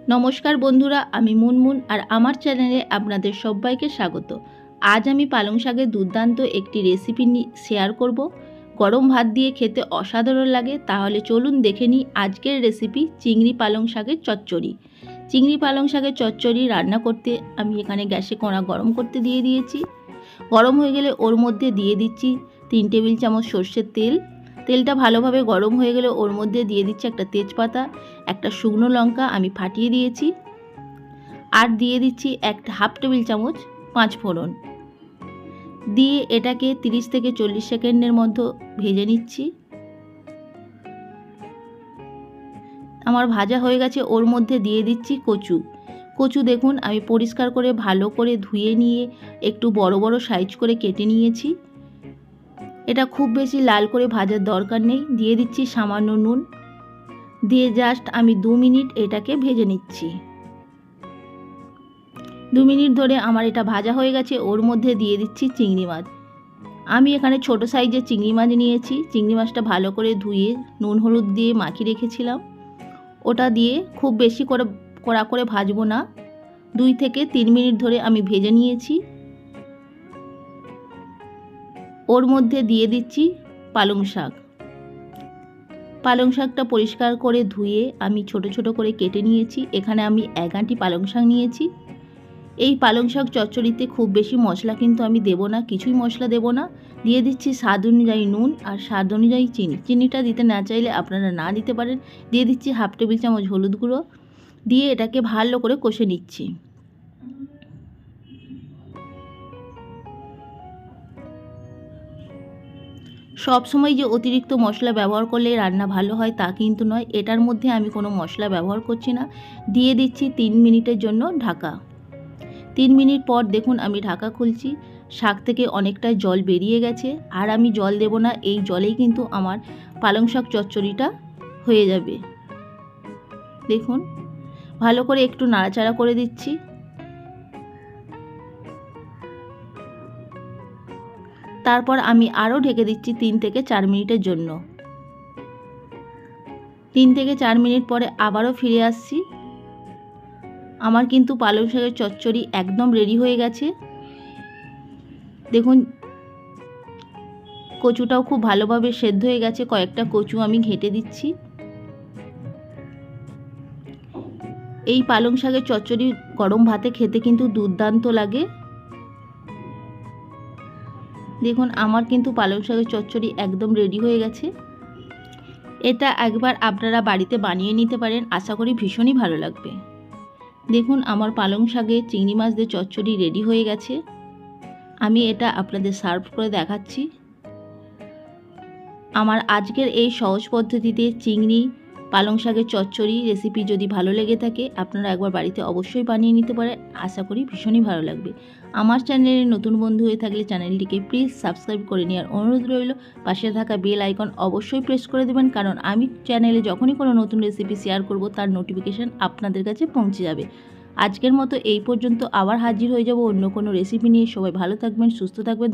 नमस्कार बंधुरा आमी मुनमुन और आमार चैनेले आपनादेर सबाइके स्वागत। आज आमी पालंग शाकेर दुर्दान्त एकटी रेसिपि शेयर करब। गरम भात दिए खेते असाधारण लागे। ताहले चलुन देखे निई आजकेर रेसिपि चिंगड़ी पालंग शाकेर चच्चड़ी। चिंगड़ी पालंग शाकेर चच्चड़ी रान्ना करते आमी एखाने गैसे कड़ा गरम करते दिए दिएछि। गरम हये गेले ओर मध्य दिए दिচ্ছি 3 टेबिल चामच सर्षेर तेल। तेलटा भालोभाবে गरम হয়ে গেলে ওর মধ্যে দিয়ে দিচ্ছি একটা তেজপাতা, একটা শুকনো লঙ্কা আমি ফাটিয়ে দিয়েছি, আর দিয়ে দিচ্ছি হাফ টেবিল চামচ পাঁচ ফোড়ন দিয়ে এটাকে 30 থেকে 40 সেকেন্ডের মধ্যে ভেজে নিচ্ছি। আমার ভাজা হয়ে গেছে। ওর মধ্যে দিয়ে দিচ্ছি কচু। কচু দেখুন আমি পরিষ্কার করে ভালো করে ধুয়ে নিয়ে একটু বড় বড় সাইজ করে কেটে নিয়েছি। এটা খুব বেশি লাল করে ভাজার দরকার নেই। দিয়ে দিচ্ছি সামান্য নুন দিয়ে জাস্ট আমি 2 মিনিট এটাকে ভেজে নিচ্ছি। 2 মিনিট ধরে আমার এটা ভাজা হয়ে গেছে। ওর মধ্যে দিয়ে দিচ্ছি চিংড়ি মাছ। আমি এখানে ছোট সাইজের চিংড়ি মাছ নিয়েছি। চিংড়ি মাছটা ভালো করে ধুয়ে নুন হলুদ দিয়ে মাখিয়ে রেখেছিলাম। ওটা দিয়ে খুব বেশি করে কড়া করে ভাজবো না, 2 থেকে 3 মিনিট ধরে আমি ভেজে নিয়েছি। ওর মধ্যে দিয়ে দিচ্ছি পালং শাক। পালং শাকটা পরিষ্কার করে ধুয়ে আমি ছোট ছোট করে কেটে নিয়েছি। এখানে আমি 1 আঁটি পালং শাক নিয়েছি। এই পালং শাক চচ্চড়িতে খুব বেশি মশলা কিন্তু আমি দেব না, কিছুই মশলা দেব না। দিয়ে দিচ্ছি স্বাদ অনুযায়ী নুন আর স্বাদ অনুযায়ী চিনি। চিনিটা দিতে না চাইলে আপনারা না দিতে পারেন। দিয়ে দিচ্ছি হাফ টেবিল চামচ হলুদ গুঁড়ো দিয়ে এটাকে ভালো করে কষে নিচ্ছি। সব সময় যে অতিরিক্ত মশলা ব্যবহার করলে রান্না ভালো হয় তা কিন্তু নয়। এটার মধ্যে আমি কোনো মশলা ব্যবহার করছি না। দিয়ে দিচ্ছি 3 মিনিটের জন্য ঢাকা। 3 মিনিট পর দেখুন আমি ঢাকা খুলছি। শাক থেকে অনেকটা জল বেরিয়ে গেছে। আর আমি জল দেব না, এই জলেই কিন্তু আমার পালং শাক চচ্চড়িটা হয়ে যাবে। দেখুন ভালো করে একটু নাড়াচাড়া করে দিচ্ছি। তারপর আমি আরও ঢেকে দিচ্ছি 3 থেকে 4 মিনিটের জন্য। 3 থেকে 4 মিনিট পরে আবারও ফিরে আসছি। আমার কিন্তু পালং শাকের চচ্চড়ি একদম রেডি হয়ে গেছে। দেখুন কচুটাও খুব ভালোভাবে সেদ্ধ হয়ে গেছে। কয়েকটা কচু আমি ঘেঁটে দিচ্ছি। এই পালং শাকের চচ্চড়ি গরম ভাতে খেতে কিন্তু দুর্দান্ত লাগে। দেখুন আমার কিন্তু পালং শাকের চচ্চড়ি একদম রেডি হয়ে গেছে। এটা একবার আপনারা বাড়িতে বানিয়ে নিতে পারেন, আশা করি ভীষণই ভালো লাগবে। দেখুন আমার পালং শাকের চিংড়ি মাছ দিয়ে চচ্চড়ি রেডি হয়ে গেছে। আমি এটা আপনাদের সার্ভ করে দেখাচ্ছি। আমার আজকের এই সহজ পদ্ধতিতে চিংড়ি পালং শাকের চচ্চড়ি রেসিপি যদি ভালো লেগে থাকে আপনারা একবার বাড়িতে অবশ্যই বানিয়ে নিতে পারেন, আশা করি ভীষণই ভালো লাগবে। আমার চ্যানেলে নতুন বন্ধু হয়ে থাকলে চ্যানেলটিকে প্লিজ সাবস্ক্রাইব করে নেওয়ার অনুরোধ রইল। পাশে থাকা বেল আইকন অবশ্যই প্রেস করে দেবেন, কারণ আমি চ্যানেলে যখনই কোনো নতুন রেসিপি শেয়ার করব তার নোটিফিকেশান আপনাদের কাছে পৌঁছে যাবে। আজকের মতো এই পর্যন্ত, আবার হাজির হয়ে যাব অন্য কোনো রেসিপি নিয়ে। সবাই ভালো থাকবেন, সুস্থ থাকবেন।